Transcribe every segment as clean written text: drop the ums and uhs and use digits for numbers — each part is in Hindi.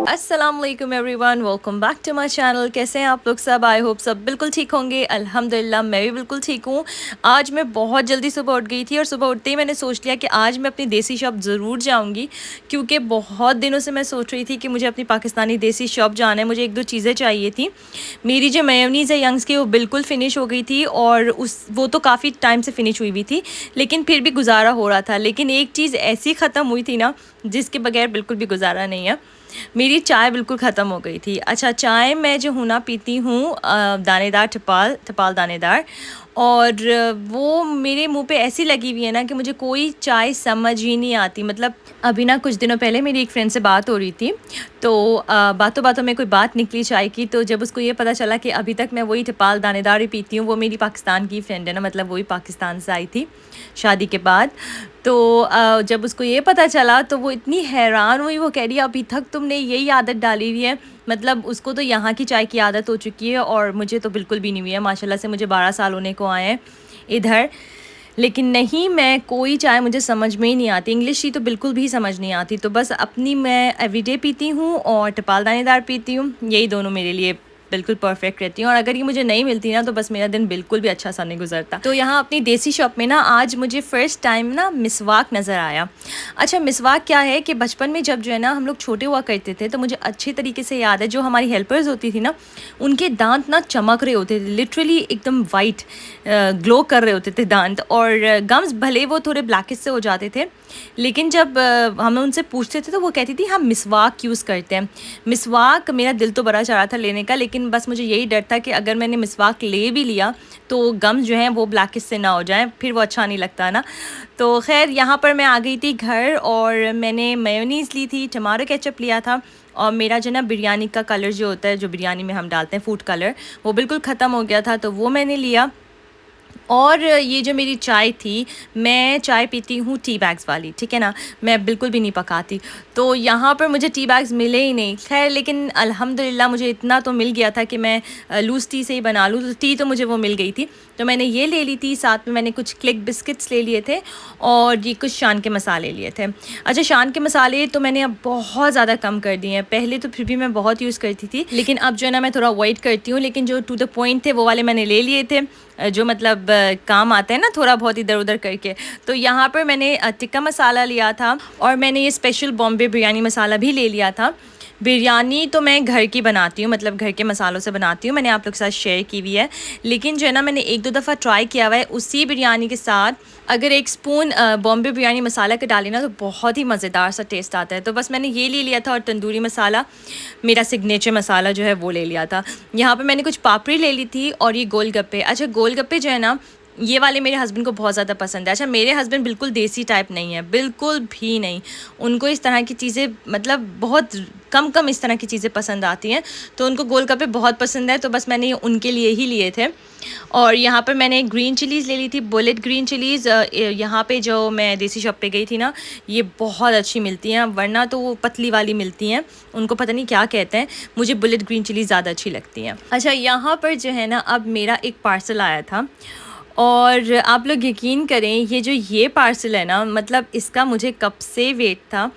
अस्सलाम वालेकुम everyone, welcome back to my channel. कैसे हैं आप लोग सब? आई होप सब बिल्कुल ठीक होंगे। अल्हम्दुलिल्लाह मैं भी बिल्कुल ठीक हूँ। आज मैं बहुत जल्दी सुबह उठ गई थी और सुबह उठते ही मैंने सोच लिया कि आज मैं अपनी देसी शॉप ज़रूर जाऊँगी, क्योंकि बहुत दिनों से मैं सोच रही थी कि मुझे अपनी पाकिस्तानी देसी शॉप जाना है। मुझे एक दो चीज़ें चाहिए थी। मेरी जो मेयोनीज़ है यंग्स की, वो बिल्कुल फ़िनिश हो गई थी और वो तो काफ़ी टाइम से फ़िनिश हुई भी थी, लेकिन फिर भी गुजारा हो रहा था। लेकिन एक चीज़ ऐसी ख़त्म हुई थी ना, जिसके बगैर बिल्कुल भी गुजारा नहीं है। मेरी चाय बिल्कुल ख़त्म हो गई थी। अच्छा, चाय मैं जो हूँ ना पीती हूँ दानेदार टपाल दानेदार, और वो मेरे मुंह पे ऐसी लगी हुई है ना कि मुझे कोई चाय समझ ही नहीं आती। मतलब अभी ना कुछ दिनों पहले मेरी एक फ्रेंड से बात हो रही थी, तो बातों बातों में कोई बात निकली चाय की। तो जब उसको ये पता चला कि अभी तक मैं वही टपाल दानेदार ही पीती हूँ, वो मेरी पाकिस्तान की फ्रेंड है ना, मतलब वही पाकिस्तान से आई थी शादी के बाद। तो जब उसको ये पता चला तो वो इतनी हैरान हुई। वो कह रही है अभी तक तुमने यही आदत डाली हुई है। मतलब उसको तो यहाँ की चाय की आदत हो चुकी है और मुझे तो बिल्कुल भी नहीं हुई है। माशाल्लाह से मुझे 12 साल होने को आए हैं इधर, लेकिन नहीं, मैं कोई चाय मुझे समझ में ही नहीं आती। इंग्लिश ही तो बिल्कुल भी समझ नहीं आती। तो बस अपनी मैं एवरीडे पीती हूँ और टपाल दानेदार पीती हूँ। यही दोनों मेरे लिए बिल्कुल परफेक्ट रहती हैं, और अगर ये मुझे नहीं मिलती ना तो बस मेरा दिन बिल्कुल भी अच्छा सा नहीं गुजरता। तो यहाँ अपनी देसी शॉप में ना आज मुझे फ़र्स्ट टाइम ना मिसवाक नज़र आया। अच्छा, मिसवाक क्या है कि बचपन में जब जो है ना हम लोग छोटे हुआ करते थे, तो मुझे अच्छे तरीके से याद है, जो हमारी हेल्पर्स होती थी ना, उनके दांत ना चमक रहे होते थे, लिटरली एकदम वाइट ग्लो कर रहे होते थे दांत। और गम्स भले वो थोड़े ब्लैकिश से हो जाते थे, लेकिन जब हम उनसे पूछते थे तो वो कहती थी हम मिसवाक यूज़ करते हैं। मिसवाक, मेरा दिल तो बड़ा चाह रहा था लेने का, लेकिन बस मुझे यही डर था कि अगर मैंने मिसवाक ले भी लिया तो गम्स जो हैं वो ब्लैकिश से ना हो जाएं, फिर वो अच्छा नहीं लगता ना। तो खैर, यहाँ पर मैं आ गई थी घर और मैंने मेयोनीज़ ली थी, टमाटो केचप लिया था, और मेरा जो ना बिरयानी का कलर जो होता है, जो बिरयानी में हम डालते हैं फूड कलर, वो बिल्कुल ख़त्म हो गया था, तो वो मैंने लिया। और ये जो मेरी चाय थी, मैं चाय पीती हूँ टी बैग्स वाली, ठीक है ना, मैं बिल्कुल भी नहीं पकाती। तो यहाँ पर मुझे टी बैग्स मिले ही नहीं। खैर, लेकिन अल्हम्दुलिल्लाह मुझे इतना तो मिल गया था कि मैं लूज़ टी से ही बना लूँ, तो टी तो मुझे वो मिल गई थी। तो मैंने ये ले ली थी, साथ में मैंने कुछ क्लिक बिस्किट्स ले लिए थे और ये कुछ शान के मसाले लिए थे। अच्छा, शान के मसाले तो मैंने अब बहुत ज़्यादा कम कर दिए हैं। पहले तो फिर भी मैं बहुत यूज़ करती थी, लेकिन अब जो है ना मैं थोड़ा अवॉइड करती हूँ। लेकिन जो टू द पॉइंट थे वो वाले मैंने ले लिए थे, जो मतलब काम आते हैं ना थोड़ा बहुत इधर उधर करके। तो यहाँ पर मैंने टिक्का मसाला लिया था, और मैंने ये स्पेशल बॉम्बे बिरयानी मसाला भी ले लिया था। बिरयानी तो मैं घर की बनाती हूँ, मतलब घर के मसालों से बनाती हूँ, मैंने आप लोग के साथ शेयर की हुई है। लेकिन जो है ना मैंने एक दो दफ़ा ट्राई किया हुआ है, उसी बिरयानी के साथ अगर एक स्पून बॉम्बे बिरयानी मसाला का डाली ना तो बहुत ही मज़ेदार सा टेस्ट आता है। तो बस मैंने ये ले लिया था, और तंदूरी मसाला, मेरा सिग्नेचर मसाला जो है वो ले लिया था। यहाँ पे मैंने कुछ पापड़ी ले ली थी, और ये गोलगप्पे। अच्छा, गोलगप्पे जो है ना, ये वाले मेरे हस्बैंड को बहुत ज़्यादा पसंद है। अच्छा, मेरे हस्बैंड बिल्कुल देसी टाइप नहीं है, बिल्कुल भी नहीं। उनको इस तरह की चीज़ें, मतलब बहुत कम कम इस तरह की चीज़ें पसंद आती हैं, तो उनको गोलगप्पे बहुत पसंद है। तो बस मैंने उनके लिए ही लिए थे। और यहाँ पर मैंने ग्रीन चिलीज़ ले ली थी, बुलेट ग्रीन चिलीज़। यहाँ पे जो मैं देसी शॉप पे गई थी ना, ये बहुत अच्छी मिलती हैं, वरना तो वो पतली वाली मिलती हैं, उनको पता नहीं क्या कहते हैं। मुझे बुलेट ग्रीन चिलीज़ ज़्यादा अच्छी लगती हैं। अच्छा, यहाँ पर जो है ना अब मेरा एक पार्सल आया था, और आप लोग यकीन करें, ये पार्सल है ना, मतलब इसका मुझे कब से वेट था।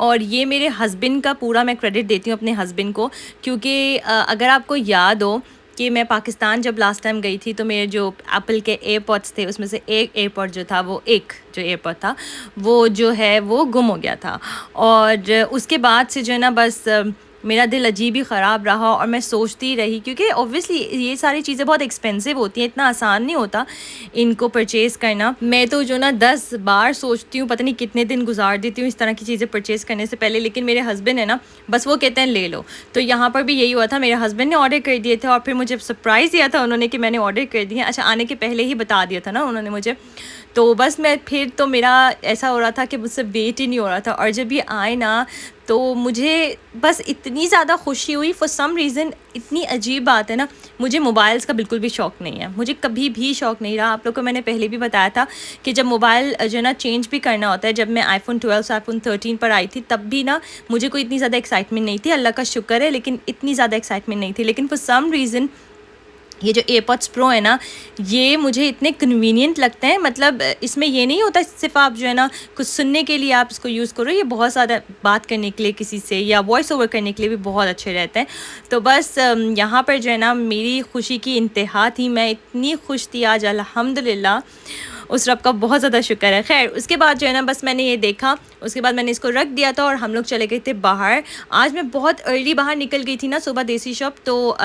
और ये मेरे हस्बैंड का पूरा मैं क्रेडिट देती हूँ अपने हस्बैंड को, क्योंकि अगर आपको याद हो कि मैं पाकिस्तान जब लास्ट टाइम गई थी, तो मेरे जो एप्पल के एयरपॉड्स थे, उसमें से एक एयरपॉड जो था, वो एक जो एयरपॉड था वो जो है वो गुम हो गया था। और उसके बाद से जो है ना बस मेरा दिल अजीब ही ख़राब रहा, और मैं सोचती रही, क्योंकि ऑब्वियसली ये सारी चीज़ें बहुत एक्सपेंसिव होती हैं, इतना आसान नहीं होता इनको परचेज़ करना। मैं तो जो ना 10 बार सोचती हूँ, पता नहीं कितने दिन गुजार देती हूँ इस तरह की चीज़ें परचेज़ करने से पहले, लेकिन मेरे हस्बैंड है ना, बस वो कहते हैं ले लो। तो यहाँ पर भी यही हुआ था, मेरे हस्बैंड ने ऑर्डर कर दिए थे, और फिर मुझे सरप्राइज़ दिया था उन्होंने कि मैंने ऑर्डर कर दिए। अच्छा, आने के पहले ही बता दिया था ना उन्होंने मुझे। तो बस मैं फिर तो मेरा ऐसा हो रहा था कि मुझसे वेट ही नहीं हो रहा था, और जब ये आए ना तो मुझे बस इतनी ज़्यादा खुशी हुई फॉर सम रीज़न। इतनी अजीब बात है ना, मुझे मोबाइल्स का बिल्कुल भी शौक़ नहीं है, मुझे कभी भी शौक़ नहीं रहा। आप लोग को मैंने पहले भी बताया था कि जब मोबाइल जो है ना चेंज भी करना होता है, जब मैं iPhone 12 से iPhone 13 पर आई थी, तब भी ना मुझे कोई इतनी ज़्यादा एक्साइटमेंट नहीं थी, अल्लाह का शुक्र है, लेकिन इतनी ज़्यादा एक्साइटमेंट नहीं थी। लेकिन फॉर सम रीज़न ये जो एयरपॉड्स प्रो है ना, ये मुझे इतने कन्वीनियंट लगते हैं। मतलब इसमें ये नहीं होता सिर्फ आप जो है ना कुछ सुनने के लिए आप इसको यूज़ करो, ये बहुत ज़्यादा बात करने के लिए किसी से या वॉइस ओवर करने के लिए भी बहुत अच्छे रहते हैं। तो बस यहाँ पर जो है ना मेरी खुशी की इंतहा थी, मैं इतनी खुश थी आज, अल्हम्दुलिल्लाह उस रब का बहुत ज़्यादा शुक्र है। खैर उसके बाद जो है ना बस मैंने ये देखा, उसके बाद मैंने इसको रख दिया था और हम लोग चले गए थे बाहर। आज मैं बहुत अर्ली बाहर निकल गई थी ना सुबह देसी शॉप, तो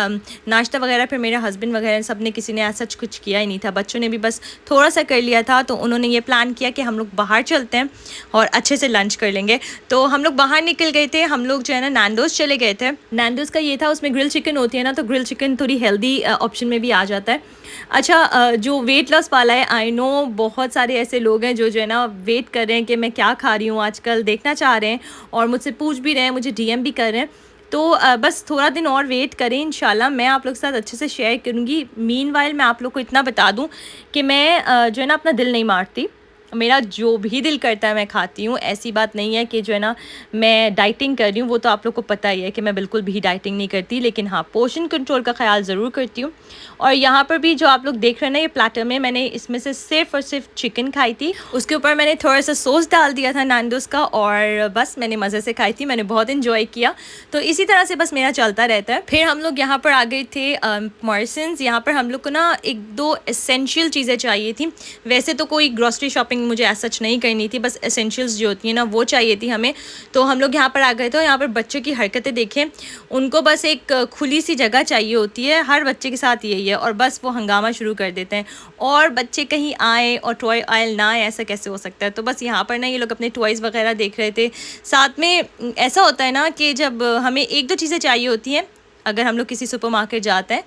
नाश्ता वगैरह फिर मेरे हस्बैंड वगैरह सब ने, किसी ने ऐसा कुछ किया ही नहीं था, बच्चों ने भी बस थोड़ा सा कर लिया था। तो उन्होंने ये प्लान किया कि हम लोग बाहर चलते हैं और अच्छे से लंच कर लेंगे। तो हम लोग बाहर निकल गए थे, हम लोग जो है ना नैंडोज़ चले गए थे। नैंडोज़ का ये था, उसमें ग्रिल चिकन होती है ना, तो ग्रिल चिकन थोड़ी हेल्दी ऑप्शन में भी आ जाता है। अच्छा जो वेट लॉस वाला है, आई नो बहुत सारे ऐसे लोग हैं जो है ना वेट कर रहे हैं कि मैं क्या खा रही हूँ आजकल, देखना चाह रहे हैं और मुझसे पूछ भी रहे हैं, मुझे डीएम भी कर रहे हैं। तो बस थोड़ा दिन और वेट करें, इंशाल्लाह मैं आप लोग के साथ अच्छे से शेयर करूँगी। मीनवाइल मैं आप लोग को इतना बता दूँ कि मैं जो है ना अपना दिल नहीं मारती, मेरा जो भी दिल करता है मैं खाती हूँ। ऐसी बात नहीं है कि जो है ना मैं डाइटिंग कर रही हूँ, वो तो आप लोग को पता ही है कि मैं बिल्कुल भी डाइटिंग नहीं करती, लेकिन हाँ पोर्शन कंट्रोल का ख्याल ज़रूर करती हूँ। और यहाँ पर भी जो आप लोग देख रहे हैं ना ये प्लेटर में, मैंने इसमें से सिर्फ और सिर्फ चिकन खाई थी, उसके ऊपर मैंने थोड़ा सा सॉस डाल दिया था नैंडोज़ का और बस मैंने मज़े से खाई थी, मैंने बहुत इन्जॉय किया। तो इसी तरह से बस मेरा चलता रहता है। फिर हम लोग यहाँ पर आ गए थे मॉरिसन्स। यहाँ पर हम लोग को ना एक दो एसेंशियल चीज़ें चाहिए थी, वैसे तो कोई ग्रॉसरी शॉपिंग मुझे ऐसा सच नहीं करनी थी, बस एसेंशियल्स जो होती है ना वो चाहिए थी हमें। तो हम लोग यहाँ पर आ गए थे। यहाँ पर बच्चों की हरकतें देखें, उनको बस एक खुली सी जगह चाहिए होती है, हर बच्चे के साथ यही है, और बस वो हंगामा शुरू कर देते हैं और बच्चे कहीं आए और टॉय आयल ना आए, ऐसा कैसे हो सकता है। तो बस यहाँ पर ना ये लोग अपने टॉयज़ वगैरह देख रहे थे। साथ में ऐसा होता है ना कि जब हमें एक दो चीज़ें चाहिए होती हैं, अगर हम लोग किसी सुपरमार्केट जाते हैं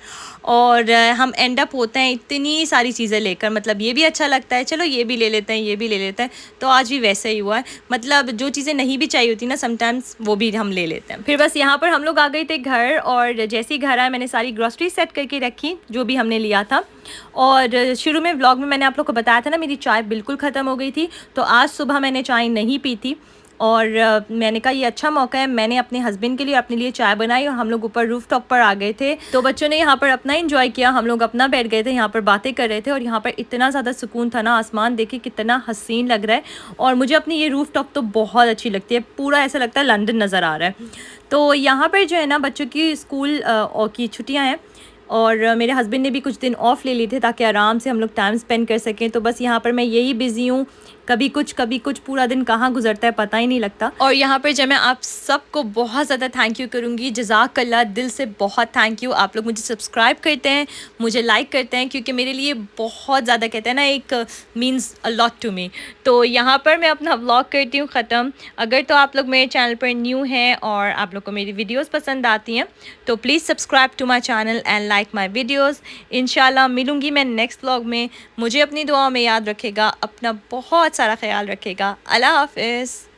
और हम एंड अप होते हैं इतनी सारी चीज़ें लेकर, मतलब ये भी अच्छा लगता है चलो ये भी ले लेते हैं, ये भी ले लेते हैं। तो आज भी वैसा ही हुआ है, मतलब जो चीज़ें नहीं भी चाहिए होती ना समटाइम्स, वो भी हम ले लेते हैं। फिर बस यहाँ पर हम लोग आ गए थे घर, और जैसे ही घर आए मैंने सारी ग्रॉसरी सेट करके रखी जो भी हमने लिया था। और शुरू में व्लॉग में मैंने आप लोग को बताया था ना मेरी चाय बिल्कुल ख़त्म हो गई थी, तो आज सुबह मैंने चाय नहीं पी थी और मैंने कहा ये अच्छा मौका है, मैंने अपने हस्बैंड के लिए अपने लिए चाय बनाई और हम लोग ऊपर रूफ टॉप पर आ गए थे। तो बच्चों ने यहाँ पर अपना एंजॉय किया, हम लोग अपना बैठ गए थे, यहाँ पर बातें कर रहे थे और यहाँ पर इतना ज़्यादा सुकून था ना, आसमान देखिए कितना हसीन लग रहा है। और मुझे अपनी ये रूफ टॉप तो बहुत अच्छी लगती है, पूरा ऐसा लगता है लंदन नज़र आ रहा है। तो यहाँ पर जो है ना बच्चों की स्कूल की छुट्टियाँ हैं और मेरे हस्बैंड ने भी कुछ दिन ऑफ़ ले लिए थे ताकि आराम से हम लोग टाइम स्पेंड कर सकें। तो बस यहाँ पर मैं यही बिज़ी हूँ, कभी कुछ पूरा दिन कहाँ गुजरता है पता ही नहीं लगता। और यहाँ पर जब मैं आप सबको बहुत ज़्यादा थैंक यू करूँगी, जज़ाकल्लाह, दिल से बहुत थैंक यू। आप लोग मुझे सब्सक्राइब करते हैं, मुझे लाइक करते हैं, क्योंकि मेरे लिए बहुत ज़्यादा कहते हैं ना एक means a lot to me. तो यहाँ पर मैं अपना व्लॉग करती हूँ ख़त्म। अगर तो आप लोग मेरे चैनल पर न्यू हैं और आप लोग को मेरी वीडियोज़ पसंद आती हैं तो please subscribe to my channel and like my videos. इंशाल्लाह मिलूँगी मैं नेक्स्ट व्लॉग में। मुझे अपनी दुआ में याद रखेगा, अपना बहुत सारा ख्याल रखेगा। अल्लाह हाफ़िज़।